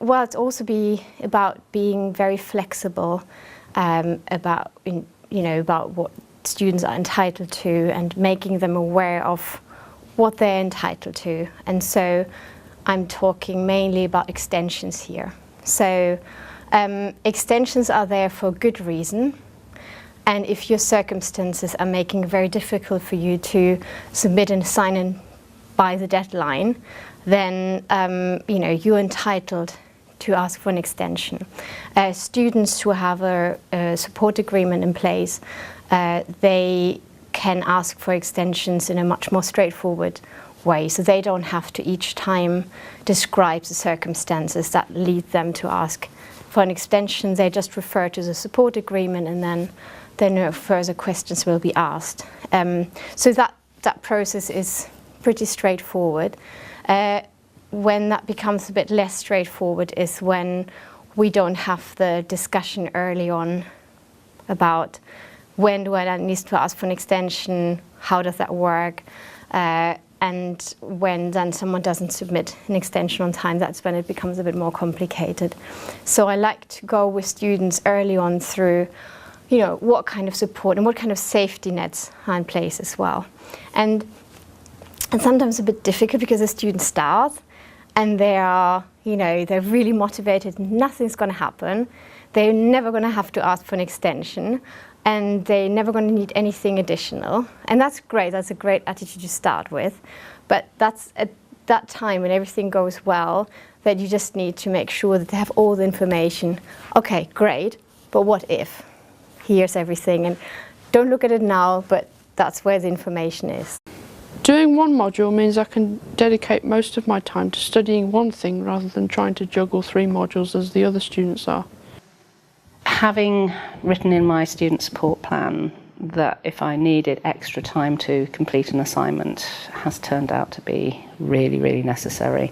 well, it's also about being very flexible about what students are entitled to and making them aware of what they're entitled to. And so I'm talking mainly about extensions here. So extensions are there for good reason. And if your circumstances are making it very difficult for you to submit an assignment by the deadline, then you're entitled to ask for an extension. Students who have a support agreement in place, they can ask for extensions in a much more straightforward way, so they don't have to each time describe the circumstances that lead them to ask for an extension. They just refer to the support agreement, and then no further questions will be asked. So that process is pretty straightforward. When that becomes a bit less straightforward is when we don't have the discussion early on about when do I need to ask for an extension, how does that work, and when then someone doesn't submit an extension on time, that's when it becomes a bit more complicated. So I like to go with students early on through what kind of support and what kind of safety nets are in place as well. And sometimes a bit difficult because the students start and they're really motivated, nothing's going to happen, they're never going to have to ask for an extension, and they're never going to need anything additional. And that's great, that's a great attitude to start with. But that's at that time when everything goes well, that you just need to make sure that they have all the information. Okay, great, but what if? Here's everything, and don't look at it now, but that's where the information is. Doing one module means I can dedicate most of my time to studying one thing rather than trying to juggle 3 modules as the other students are. Having written in my student support plan that if I needed extra time to complete an assignment has turned out to be really, really necessary.